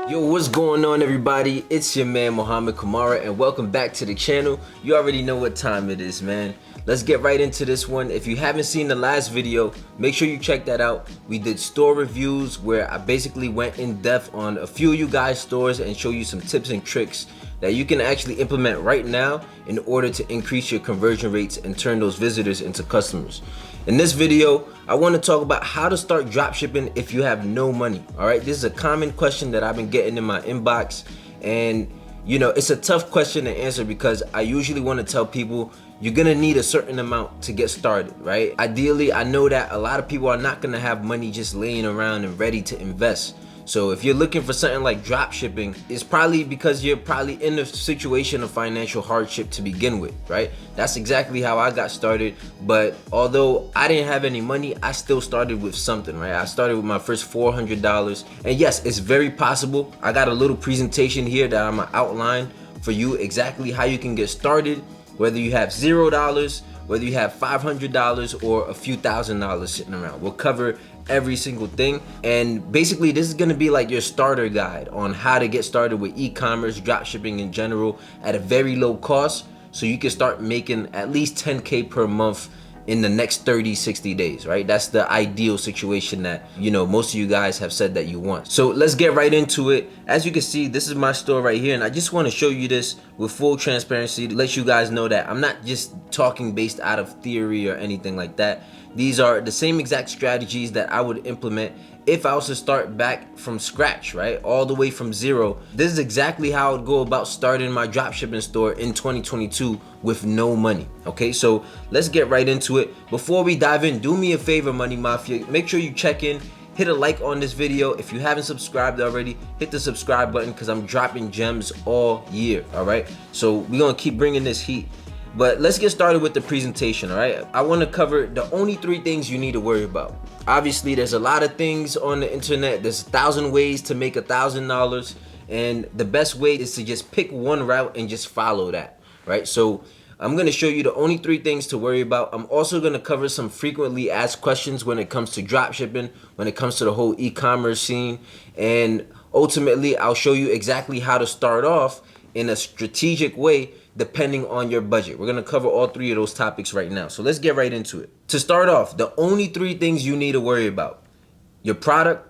Yo, what's going on, everybody? It's your man Mohamed Camara, and welcome back to the channel. You already know what time it is, man. Let's get right into this one. If you haven't seen the last video, make sure you check that out. We did store reviews where I basically went in depth on a few of you guys' stores and show you some tips and tricks that you can actually implement right now in order to increase your conversion rates and turn those visitors into customers. In this video, I want to talk about how to start dropshipping if you have no money. All right, this is a common question that I've been getting in my inbox, and you know, it's a tough question to answer because I usually want to tell people you're gonna need a certain amount to get started, right? Ideally, I know that a lot of people are not gonna have money just laying around and ready to invest. So if you're looking for something like drop shipping, it's probably because you're probably in a situation of financial hardship to begin with, right? That's exactly how I got started. But although I didn't have any money, I still started with something, right? I started with my first $400. And yes, it's very possible. I got a little presentation here that I'm gonna outline for you exactly how you can get started, whether you have $0, whether you have $500 or a few $1,000s sitting around. We'll cover every single thing, and basically this is going to be like your starter guide on how to get started with e-commerce, dropshipping in general at a very low cost, so you can start making at least 10K per month in the next 30-60 days, right? That's the ideal situation that, you know, most of you guys have said that you want. So let's get right into it. As you can see, this is my store right here, and I just want to show you this with full transparency to let you guys know that I'm not just talking based out of theory or anything like that. These are the same exact strategies that I would implement if I was to start back from scratch, right? All the way from zero. This is exactly how I would go about starting my dropshipping store in 2022 with no money, okay? So let's get right into it. Before we dive in, do me a favor, Money Mafia. Make sure you check in, hit a like on this video. If you haven't subscribed already, hit the subscribe button because I'm dropping gems all year, all right? So we're gonna keep bringing this heat. But let's get started with the presentation, all right? I want to cover the only 3 things you need to worry about. Obviously, there's a lot of things on the internet. There's 1,000 ways to make $1,000, and the best way is to just pick one route and just follow that, right? So I'm going to show you the only 3 things to worry about. I'm also going to cover some frequently asked questions when it comes to dropshipping, when it comes to the whole e-commerce scene, and ultimately, I'll show you exactly how to start off in a strategic way depending on your budget. We're gonna cover all 3 of those topics right now. So let's get right into it. To start off, the only 3 things you need to worry about: your product,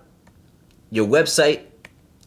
your website,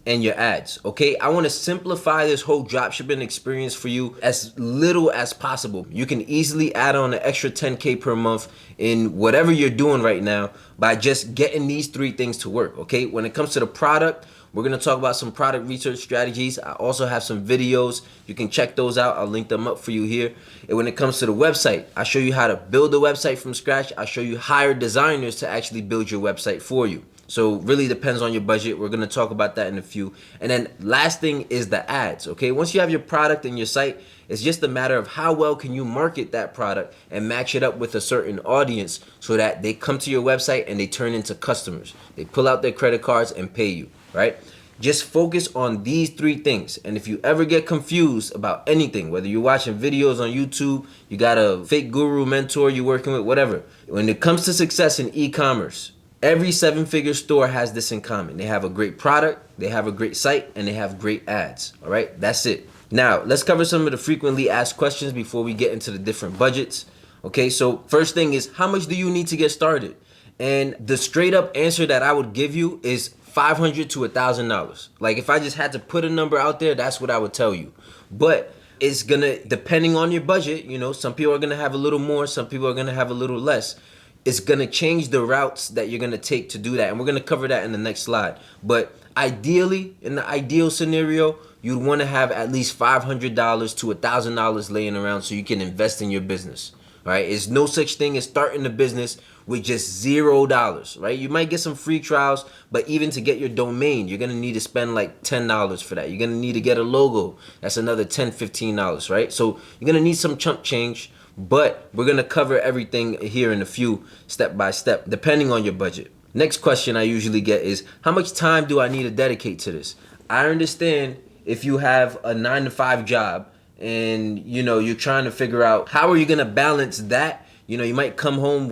and your ads, okay? I wanna simplify this whole dropshipping experience for you as little as possible. You can easily add on an extra 10K per month in whatever you're doing right now by just getting these 3 things to work, okay? When it comes to the product, we're gonna talk about some product research strategies. I also have some videos. You can check those out. I'll link them up for you here. And when it comes to the website, I show you how to build a website from scratch. I show you hire designers to actually build your website for you. So really depends on your budget. We're gonna talk about that in a few. And then last thing is the ads, okay? Once you have your product and your site, it's just a matter of how well can you market that product and match it up with a certain audience so that they come to your website and they turn into customers. They pull out their credit cards and pay you, right? Just focus on these 3 things. And if you ever get confused about anything, whether you're watching videos on YouTube, you got a fake guru mentor you're working with, whatever, when it comes to success in e-commerce, every 7-figure store has this in common. They have a great product, they have a great site, and they have great ads, all right? That's it. Now, let's cover some of the frequently asked questions before we get into the different budgets. Okay, so first thing is, how much do you need to get started? And the straight up answer that I would give you is $500 to $1,000. Like, if I just had to put a number out there, that's what I would tell you. But it's gonna, depending on your budget, you know, some people are gonna have a little more, some people are gonna have a little less. It's gonna change the routes that you're gonna take to do that, and we're gonna cover that in the next slide. But ideally, in the ideal scenario, you'd wanna have at least $500 to $1,000 laying around so you can invest in your business. Right? There's no such thing as starting a business with just $0, right? You might get some free trials, but even to get your domain, you're gonna need to spend like $10 for that. You're gonna need to get a logo. That's another $10, $15, right? So you're gonna need some chump change, but we're gonna cover everything here in a few step by step, depending on your budget. Next question I usually get is, how much time do I need to dedicate to this? I understand if you have a 9-to-5 job, and you know you're trying to figure out how are you gonna balance that. You know, you might come home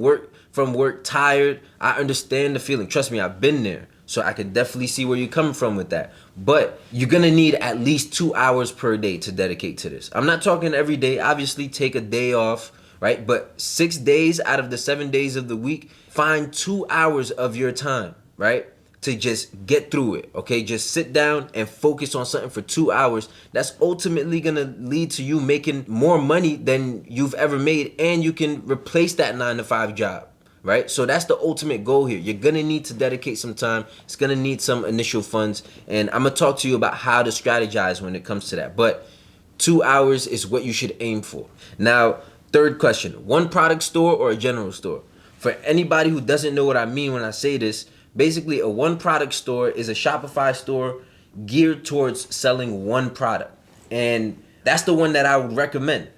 from work tired. I understand the feeling. Trust me, I've been there. So I could definitely see where you're coming from with that. But you're gonna need at least 2 hours per day to dedicate to this. I'm not talking every day. Obviously, take a day off, right? But 6 days out of the 7 days of the week, find 2 hours of your time, right? To just get through it, okay? Just sit down and focus on something for 2 hours. That's ultimately gonna lead to you making more money than you've ever made, and you can replace that 9 to 5 job, right? So that's the ultimate goal here. You're gonna need to dedicate some time. It's gonna need some initial funds, and I'm gonna talk to you about how to strategize when it comes to that. But 2 hours is what you should aim for. Now, third question, one product store or a general store? For anybody who doesn't know what I mean when I say this, basically a one product store is a Shopify store geared towards selling one product. And that's the one that I would recommend.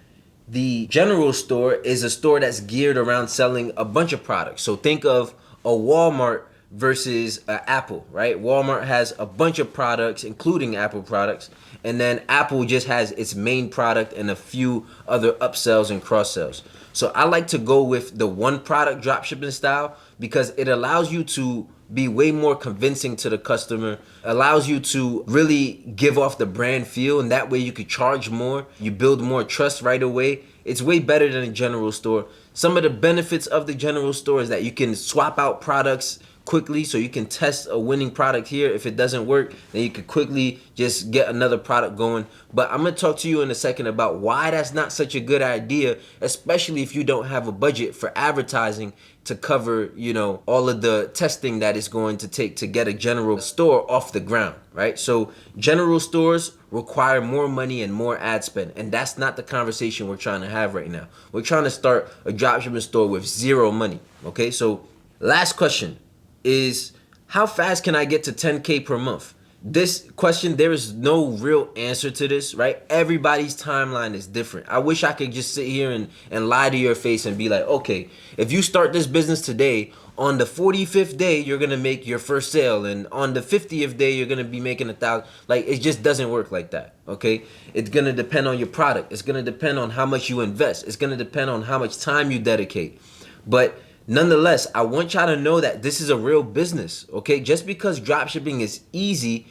The general store is a store that's geared around selling a bunch of products. So think of a Walmart versus Apple, right? Walmart has a bunch of products, including Apple products, and then Apple just has its main product and a few other upsells and cross sells. So I like to go with the one product dropshipping style because it allows you to be way more convincing to the customer, allows you to really give off the brand feel, and that way you could charge more, you build more trust right away. It's way better than a general store. Some of the benefits of the general store is that you can swap out products quickly, so you can test a winning product here. If it doesn't work, then you can quickly just get another product going. But I'm gonna talk to you in a second about why that's not such a good idea, especially if you don't have a budget for advertising to cover, you know, all of the testing that it's going to take to get a general store off the ground, right? So general stores require more money and more ad spend, and that's not the conversation we're trying to have right now. We're trying to start a dropshipping store with zero money, okay? So last question is, how fast can I get to 10K per month? This question, there is no real answer to this, right? Everybody's timeline is different. I wish I could just sit here and lie to your face and be like, okay, if you start this business today, on the 45th day, you're gonna make your first sale, and on the 50th day, you're gonna be making 1,000. Like, it just doesn't work like that, okay? It's gonna depend on your product. It's gonna depend on how much you invest. It's gonna depend on how much time you dedicate. But nonetheless, I want y'all to know that this is a real business, okay? Just because dropshipping is easy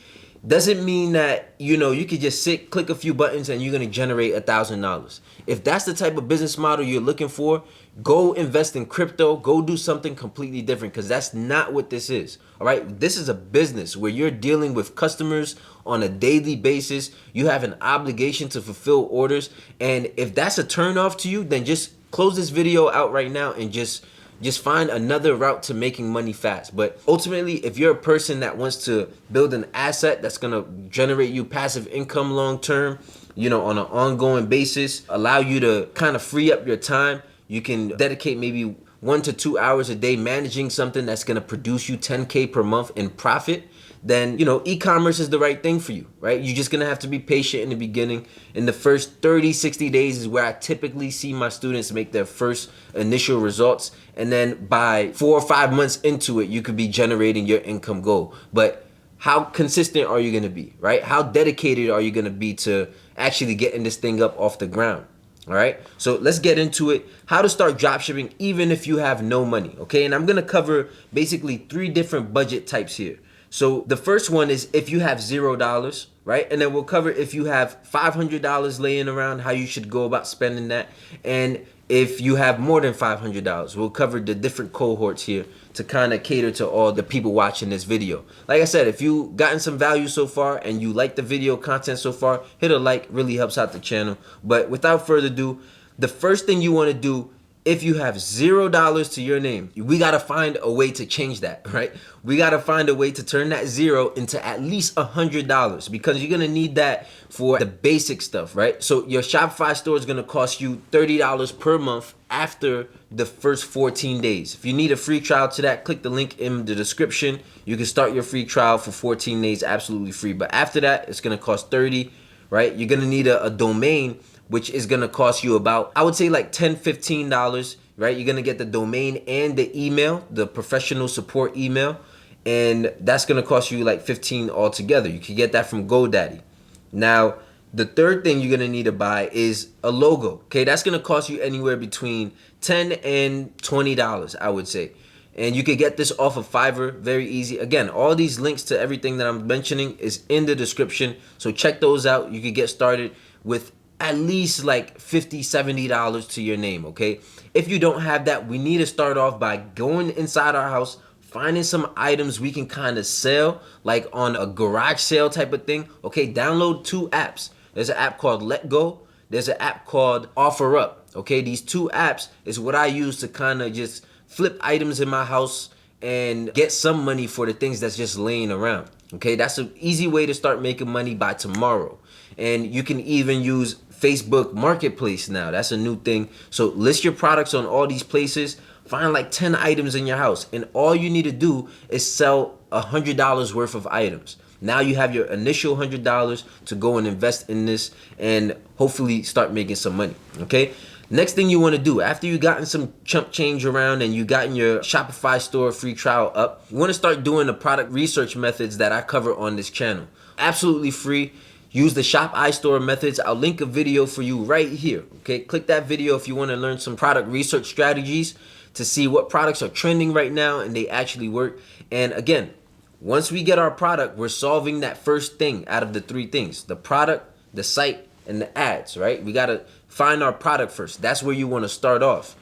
doesn't mean that, you know, you could just sit, click a few buttons, and you're gonna generate $1,000. If that's the type of business model you're looking for, go invest in crypto, go do something completely different, because that's not what this is, all right? This is a business where you're dealing with customers on a daily basis. You have an obligation to fulfill orders, and if that's a turnoff to you, then just close this video out right now and just find another route to making money fast. But ultimately, if you're a person that wants to build an asset that's gonna generate you passive income long term, you know, on an ongoing basis, allow you to kind of free up your time, you can dedicate maybe 1 to 2 hours a day managing something that's gonna produce you 10K per month in profit, then, you know, e-commerce is the right thing for you, right? You're just gonna have to be patient in the beginning. In the first 30, 60 days is where I typically see my students make their first initial results. And then by 4 or 5 months into it, you could be generating your income goal. But how consistent are you gonna be, right? How dedicated are you gonna be to actually getting this thing up off the ground? All right, so let's get into it. How to start dropshipping even if you have no money, okay? And I'm gonna cover basically 3 different budget types here. So the first one is if you have $0, right? And then we'll cover if you have $500 laying around, how you should go about spending that. And if you have more than $500, we'll cover the different cohorts here to kind of cater to all the people watching this video. Like I said, if you gotten some value so far and you like the video content so far, hit a like, really helps out the channel. But without further ado, the first thing you want to do, if you have $0 to your name, we got to find a way to change that, right? We got to find a way to turn that zero into at least $100, because you're going to need that for the basic stuff, right? So your Shopify store is going to cost you $30 per month after the first 14 days. If you need a free trial to that, click the link in the description. You can start your free trial for 14 days absolutely free. But after that, it's going to cost $30, right? You're going to need a domain, which is gonna cost you about, I would say like $10, $15, right? You're gonna get the domain and the email, the professional support email, and that's gonna cost you like $15 altogether. You can get that from GoDaddy. Now, the third thing you're gonna need to buy is a logo, okay? That's gonna cost you anywhere between $10 and $20, I would say. And you could get this off of Fiverr, very easy. Again, all these links to everything that I'm mentioning is in the description. So check those out. You could get started with at least like $50, $70 to your name, okay? If you don't have that, we need to start off by going inside our house, finding some items we can kind of sell, like on a garage sale type of thing, okay? Download 2 apps. There's an app called Let Go. There's an app called Offer Up, okay? These 2 apps is what I use to kind of just flip items in my house and get some money for the things that's just laying around. Okay, that's an easy way to start making money by tomorrow. And you can even use Facebook Marketplace now. That's a new thing. So list your products on all these places. Find like 10 items in your house, and all you need to do is sell $100 worth of items. Now you have your initial $100 to go and invest in this and hopefully start making some money. Okay. Next thing you want to do, after you gotten some chump change around and you gotten your Shopify store free trial up, you want to start doing the product research methods that I cover on this channel. Absolutely free. Use the Shop iStore methods. I'll link a video for you right here. Okay, click that video if you want to learn some product research strategies to see what products are trending right now and they actually work. And again, once we get our product, we're solving that first thing out of the 3 things: the product, the site, and the ads, right? We got to find our product first. That's where you want to start off.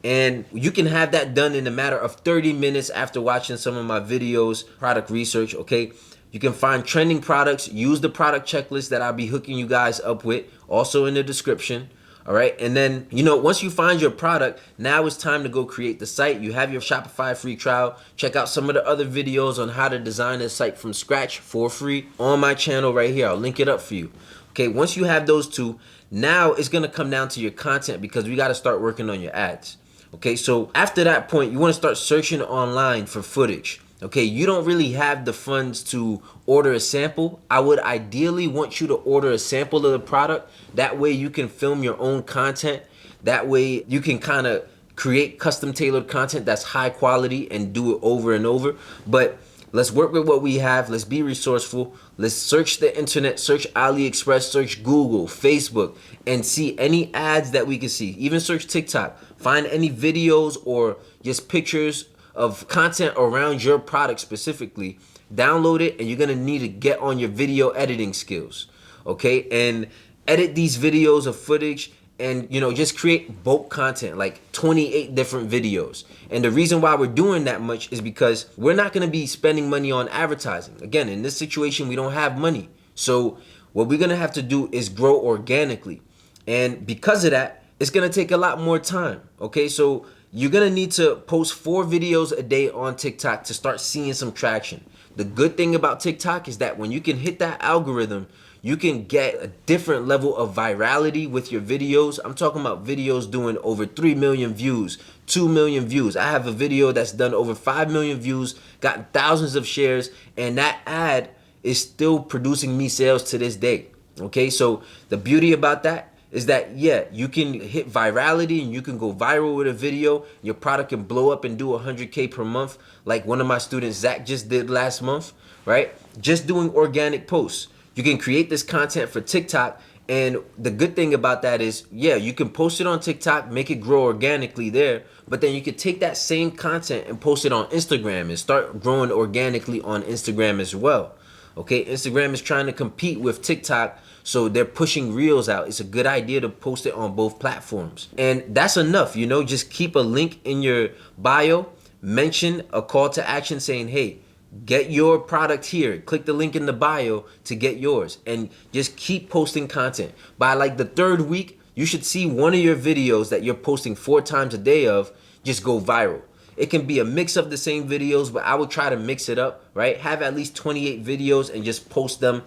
And you can have that done in a matter of 30 minutes after watching some of my videos, product research, okay? You can find trending products, use the product checklist that I'll be hooking you guys up with, also in the description. All right, and then, once you find your product, now it's time to go create the site. You have your Shopify free trial. Check out some of the other videos on how to design a site from scratch for free on my channel right here. I'll link it up for you. Okay, once you have those 2, now it's gonna come down to your content because we gotta start working on your ads. Okay, so after that point, you wanna start searching online for footage. Okay, you don't really have the funds to order a sample. I would ideally want you to order a sample of the product. That way you can film your own content. That way you can kind of create custom tailored content that's high quality and do it over and over. But let's work with what we have. Let's be resourceful. Let's search the internet, search AliExpress, search Google, Facebook, and see any ads that we can see. Even search TikTok. Find any videos or just pictures of content around your product specifically. Download it, and you're gonna need to get on your video editing skills, okay? And edit these videos of footage and just create bulk content, like 28 different videos. And the reason why we're doing that much is because we're not gonna be spending money on advertising. Again, in this situation, we don't have money. So what we're gonna have to do is grow organically. And because of that, it's gonna take a lot more time, okay? So you're gonna need to post 4 videos a day on TikTok to start seeing some traction. The good thing about TikTok is that when you can hit that algorithm, you can get a different level of virality with your videos. I'm talking about videos doing over 3 million views, 2 million views. I have a video that's done over 5 million views, gotten thousands of shares, and that ad is still producing me sales to this day. Okay, so the beauty about that is that, yeah, you can hit virality and you can go viral with a video. Your product can blow up and do 100K per month, like one of my students, Zach, just did last month, right? Just doing organic posts. You can create this content for TikTok, and the good thing about that is, yeah, you can post it on TikTok, make it grow organically there, but then you could take that same content and post it on Instagram and start growing organically on Instagram as well. Okay, Instagram is trying to compete with TikTok, so they're pushing reels out. It's a good idea to post it on both platforms. And that's enough, just keep a link in your bio, mention a call to action saying, hey, get your product here. Click the link in the bio to get yours, and just keep posting content. By like the 3rd week, you should see one of your videos that you're posting 4 times a day of just go viral. It can be a mix of the same videos, but I would try to mix it up, right? Have at least 28 videos and just post them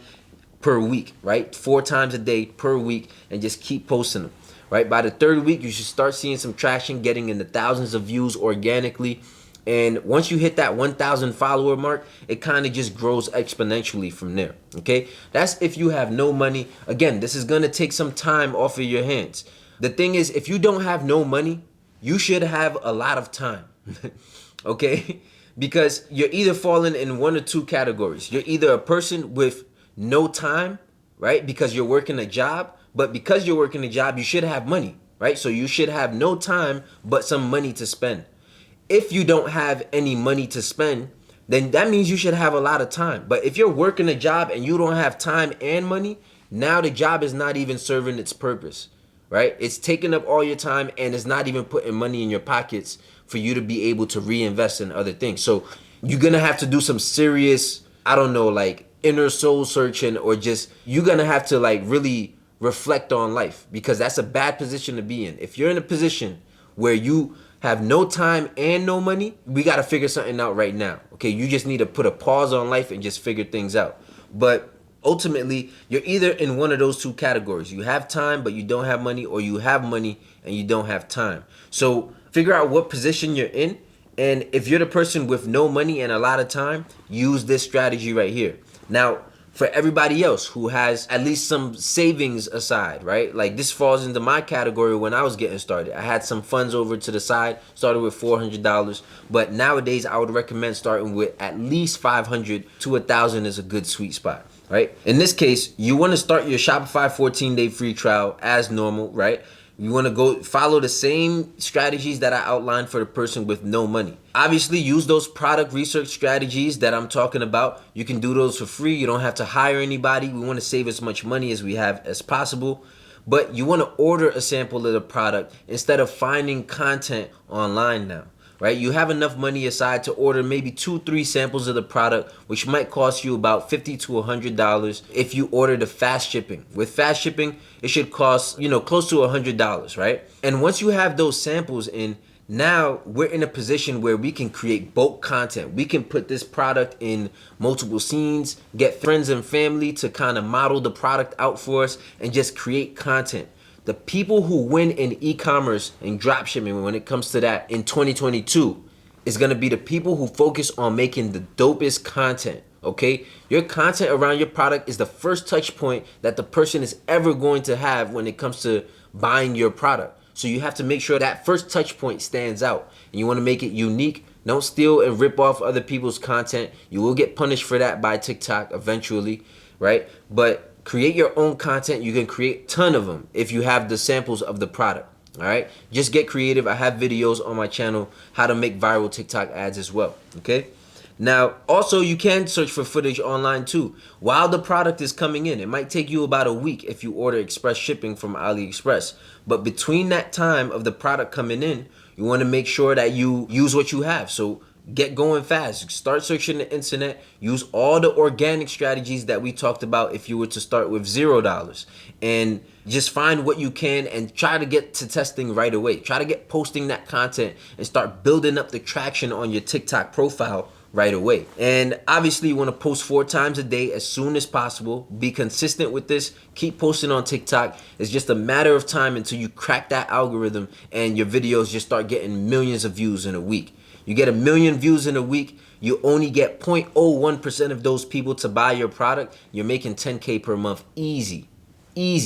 per week, right? 4 times a day per week, and just keep posting them, right? By the 3rd week, you should start seeing some traction, getting in the thousands of views organically. And once you hit that 1,000 follower mark, it kind of just grows exponentially from there, okay? That's if you have no money. Again, this is gonna take some time off of your hands. The thing is, if you don't have no money, you should have a lot of time, okay? Because you're either falling in one or 2 categories. You're either a person with no time, right? Because you're working a job, but because you're working a job, you should have money, right? So you should have no time, but some money to spend. If you don't have any money to spend, then that means you should have a lot of time. But if you're working a job and you don't have time and money, now the job is not even serving its purpose, right? It's taking up all your time and it's not even putting money in your pockets for you to be able to reinvest in other things. So you're gonna have to do some serious, I don't know, like inner soul searching, or just you're gonna have to like really reflect on life, because that's a bad position to be in. If you're in a position where you have no time and no money, we got to figure something out right now. Okay, you just need to put a pause on life and just figure things out. But ultimately, you're either in one of those two categories. You have time but you don't have money, or you have money and you don't have time. So figure out what position you're in, and if you're the person with no money and a lot of time, use this strategy right here. Now, for everybody else who has at least some savings aside, right? Like this falls into my category. When I was getting started, I had some funds over to the side, started with $400, but nowadays I would recommend starting with at least 500 to 1,000 is a good sweet spot, right? In this case, you want to start your Shopify 14-day free trial as normal, right? You want to go follow the same strategies that I outlined for the person with no money. Obviously, use those product research strategies that I'm talking about. You can do those for free. You don't have to hire anybody. We want to save as much money as we have as possible. But you want to order a sample of the product instead of finding content online now, right? You have enough money aside to order maybe 2-3 samples of the product, which might cost you about $50 to $100 if you order the fast shipping. With fast shipping, it should cost, close to $100, right? And once you have those samples in, now we're in a position where we can create bulk content. We can put this product in multiple scenes, get friends and family to kind of model the product out for us, and just create content. The people who win in e-commerce and dropshipping when it comes to that in 2022 is going to be the people who focus on making the dopest content, okay? Your content around your product is the first touch point that the person is ever going to have when it comes to buying your product. So you have to make sure that first touch point stands out, and you want to make it unique. Don't steal and rip off other people's content. You will get punished for that by TikTok eventually, right? But create your own content. You can create a ton of them if you have the samples of the product. All right, just get creative. I have videos on my channel how to make viral TikTok ads as well. Okay, now also you can search for footage online too while the product is coming in. It might take you about a week if you order express shipping from AliExpress, but between that time of the product coming in, you want to make sure that you use what you have. So get going fast. Start searching the internet. Use all the organic strategies that we talked about if you were to start with $0. And just find what you can and try to get to testing right away. Try to get posting that content and start building up the traction on your TikTok profile right away. And obviously you want to post 4 times a day as soon as possible. Be consistent with this. Keep posting on TikTok. It's just a matter of time until you crack that algorithm and your videos just start getting millions of views in a week. You get 1 million views in a week, you only get 0.01% of those people to buy your product. You're making 10K per month easy,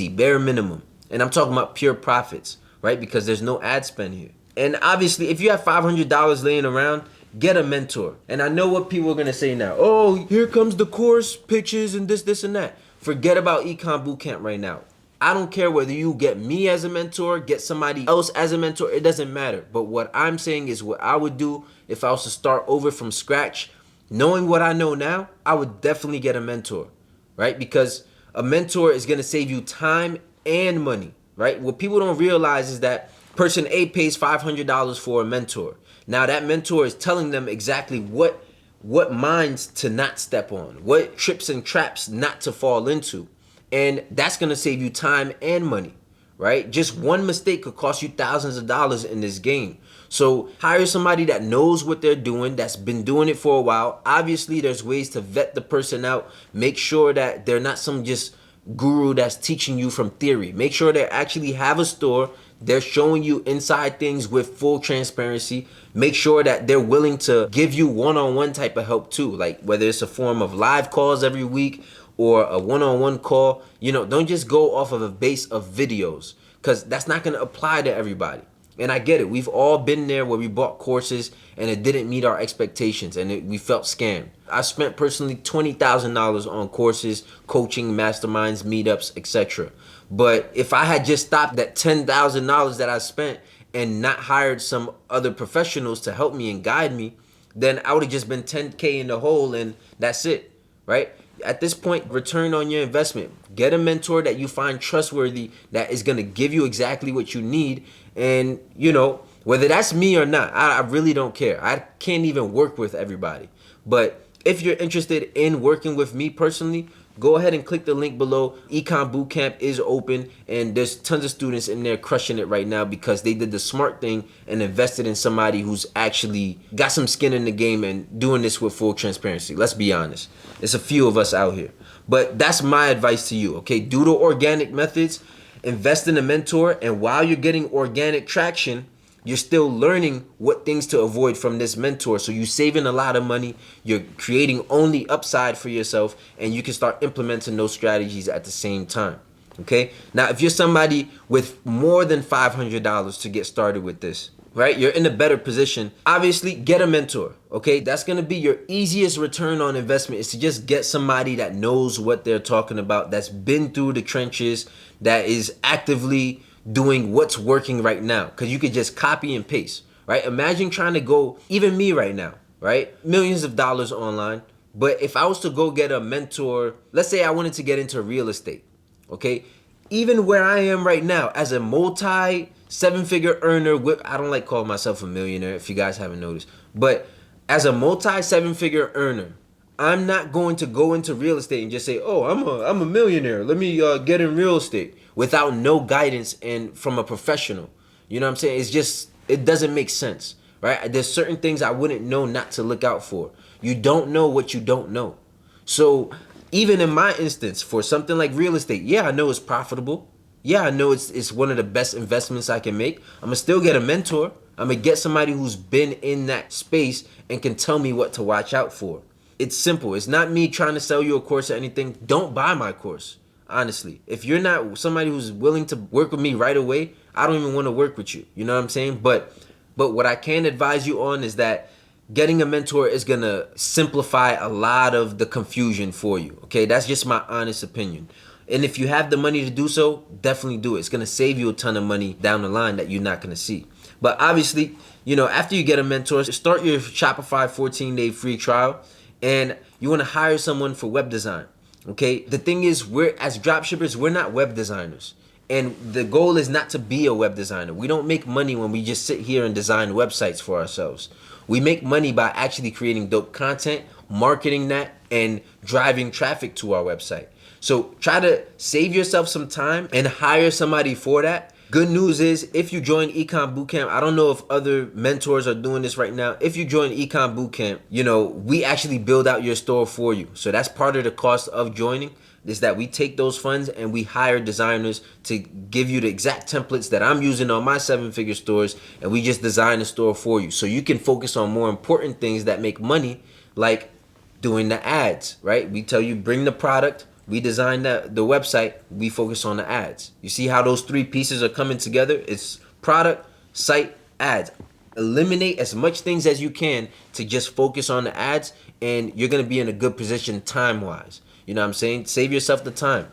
bare minimum. And I'm talking about pure profits, right? Because there's no ad spend here. And obviously, if you have $500 laying around, get a mentor. And I know what people are gonna say now. Oh, here comes the course pitches and this and that. Forget about Ecom Bootcamp right now. I don't care whether you get me as a mentor, get somebody else as a mentor, it doesn't matter. But what I'm saying is what I would do if I was to start over from scratch. Knowing what I know now, I would definitely get a mentor, right? Because a mentor is gonna save you time and money, right? What people don't realize is that person A pays $500 for a mentor. Now that mentor is telling them exactly what mines to not step on, what trips and traps not to fall into. And that's going to save you time and money, right? Just one mistake could cost you thousands of dollars in this game. So hire somebody that knows what they're doing, that's been doing it for a while. Obviously, there's ways to vet the person out. Make sure that they're not some just guru that's teaching you from theory. Make sure they actually have a store. They're showing you inside things with full transparency. Make sure that they're willing to give you one-on-one type of help too. Like whether it's a form of live calls every week or a one-on-one call. Don't just go off of a base of videos, because that's not going to apply to everybody. And I get it. We've all been there where we bought courses and it didn't meet our expectations and we felt scammed. I spent personally $20,000 on courses, coaching, masterminds, meetups, etc. But if I had just stopped that $10,000 that I spent and not hired some other professionals to help me and guide me, then I would have just been 10K in the hole and that's it, right? At this point, return on your investment. Get a mentor that you find trustworthy, that is going to give you exactly what you need. And, you know, whether that's me or not, I really don't care. I can't even work with everybody. But if you're interested in working with me personally, go ahead and click the link below. Econ Bootcamp is open, and there's tons of students in there crushing it right now because they did the smart thing and invested in somebody who's actually got some skin in the game and doing this with full transparency. Let's be honest. There's a few of us out here. But that's my advice to you, okay? Do the organic methods, invest in a mentor, and while you're getting organic traction, you're still learning what things to avoid from this mentor. So you're saving a lot of money, you're creating only upside for yourself, and you can start implementing those strategies at the same time. Okay? Now, if you're somebody with more than $500 to get started with this, right? You're in a better position. Obviously, get a mentor, okay? That's gonna be your easiest return on investment, is to just get somebody that knows what they're talking about, that's been through the trenches, that is actively doing what's working right now, because you could just copy and paste, right? Imagine trying to go, even me right now, right? Millions of dollars online. But if I was to go get a mentor, let's say I wanted to get into real estate, okay? Even where I am right now as a multi seven-figure earner, I don't like calling myself a millionaire if you guys haven't noticed, but as a multi seven-figure earner, I'm not going to go into real estate and just say, oh, I'm a millionaire, let me get in real estate, without no guidance and from a professional. You know what I'm saying? It's just, it doesn't make sense, right? There's certain things I wouldn't know not to look out for. You don't know what you don't know. So even in my instance, for something like real estate, yeah, I know it's profitable. Yeah, I know it's one of the best investments I can make. I'm gonna still get a mentor. I'm gonna get somebody who's been in that space and can tell me what to watch out for. It's simple. It's not me trying to sell you a course or anything. Don't buy my course. Honestly, if you're not somebody who's willing to work with me right away, I don't even want to work with you. You know what I'm saying? But what I can advise you on is that getting a mentor is going to simplify a lot of the confusion for you. Okay, that's just my honest opinion. And if you have the money to do so, definitely do it. It's going to save you a ton of money down the line that you're not going to see. But obviously, you know, after you get a mentor, start your Shopify 14-day free trial, and you want to hire someone for web design. Okay, the thing is, we're as dropshippers, we're not web designers. And the goal is not to be a web designer. We don't make money when we just sit here and design websites for ourselves. We make money by actually creating dope content, marketing that, and driving traffic to our website. So try to save yourself some time and hire somebody for that. Good news is, if you join Econ Bootcamp, I don't know if other mentors are doing this right now. If you join Econ Bootcamp, you know, we actually build out your store for you. So that's part of the cost of joining, is that we take those funds and we hire designers to give you the exact templates that I'm using on my seven-figure stores, and we just design the store for you. So you can focus on more important things that make money, like doing the ads, right? We tell you, bring the product, we design the website, we focus on the ads. You see how those three pieces are coming together? It's product, site, ads. Eliminate as much things as you can to just focus on the ads, and you're gonna be in a good position time-wise. You know what I'm saying? Save yourself the time.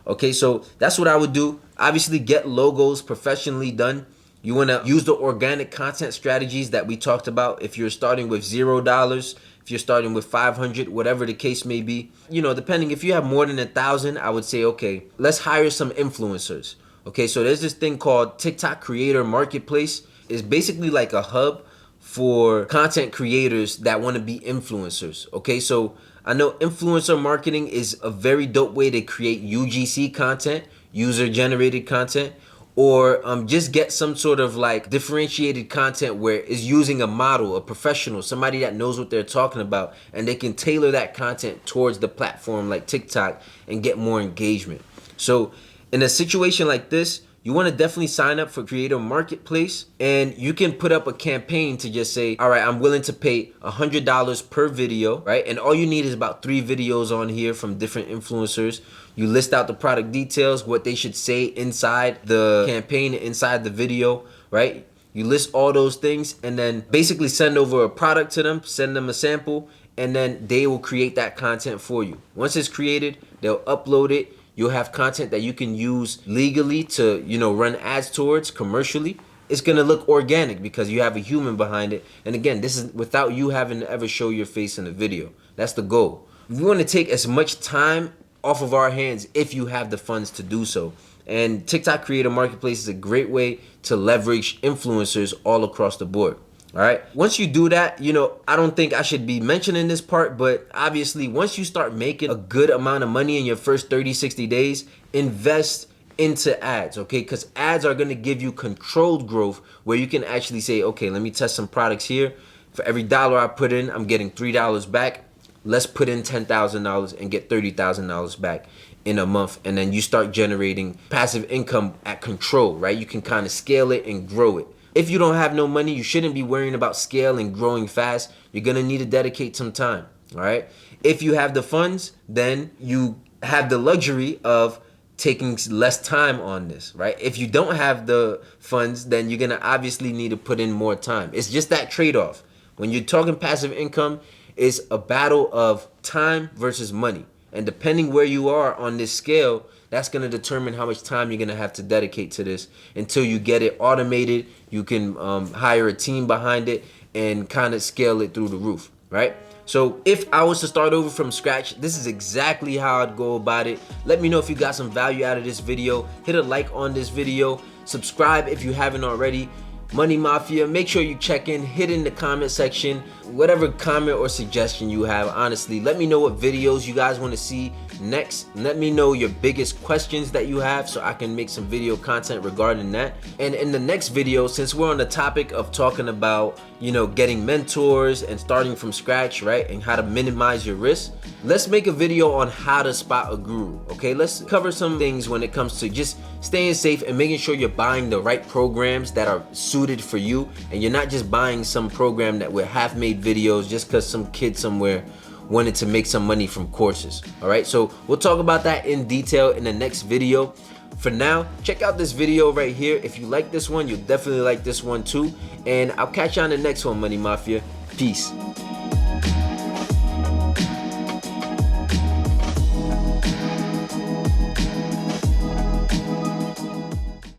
Okay, so that's what I would do. Obviously, get logos professionally done. You wanna use the organic content strategies that we talked about. If you're starting with $0, if you're starting with 500, whatever the case may be, you know, depending, if you have more than 1,000, I would say, okay, let's hire some influencers. Okay, so there's this thing called TikTok Creator Marketplace. It's basically like a hub for content creators that want to be influencers. Okay, so I know influencer marketing is a very dope way to create UGC content, user generated content, or just get some sort of like differentiated content where it's using a model, a professional, somebody that knows what they're talking about, and they can tailor that content towards the platform like TikTok and get more engagement. So in a situation like this, you want to definitely sign up for Creator Marketplace, and you can put up a campaign to just say, all right, I'm willing to pay $100 per video, right? And all you need is about 3 videos on here from different influencers. You list out the product details, what they should say inside the campaign, inside the video, right? You list all those things, and then basically send over a product to them, send them a sample, and then they will create that content for you. Once it's created, they'll upload it. You'll have content that you can use legally to, you know, run ads towards commercially. it's gonna look organic because you have a human behind it. And again, this is without you having to ever show your face in the video. That's the goal. We want to take as much time off of our hands if you have the funds to do so. And TikTok Creator Marketplace is a great way to leverage influencers all across the board. All right. Once you do that, you know, I don't think I should be mentioning this part, but obviously once you start making a good amount of money in your first 30, 60 days, invest into ads, okay? Because ads are going to give you controlled growth where you can actually say, okay, let me test some products here. For every dollar I put in, I'm getting $3 back. Let's put in $10,000 and get $30,000 back in a month. And then you start generating passive income at control, right? You can kind of scale it and grow it. If you don't have no money, you shouldn't be worrying about scale and growing fast. You're going to need to dedicate some time, all right? If you have the funds, then you have the luxury of taking less time on this, right? If you don't have the funds, then you're going to obviously need to put in more time. It's just that trade-off. When you're talking passive income, it's a battle of time versus money. And depending where you are on this scale, that's going to determine how much time you're going to have to dedicate to this until you get it automated. You can hire a team behind it and kind of scale it through the roof, right? So if I was to start over from scratch, this is exactly how I'd go about it. Let me know if you got some value out of this video. Hit a like on this video. Subscribe if you haven't already. Money Mafia, make sure you check in, hit in the comment section, whatever comment or suggestion you have. Honestly, let me know what videos you guys want to see next. Let me know your biggest questions that you have so I can make some video content regarding that. And in the next video, since we're on the topic of talking about, you know, getting mentors and starting from scratch, right, and how to minimize your risk, let's make a video on how to spot a guru. Okay, let's cover some things when it comes to just staying safe and making sure you're buying the right programs that are suited for you, and you're not just buying some program that with half-made videos just because some kid somewhere wanted to make some money from courses. All right, so we'll talk about that in detail in the next video. For now, check out this video right here. If you like this one, you'll definitely like this one too. And I'll catch you on the next one, Money Mafia. Peace.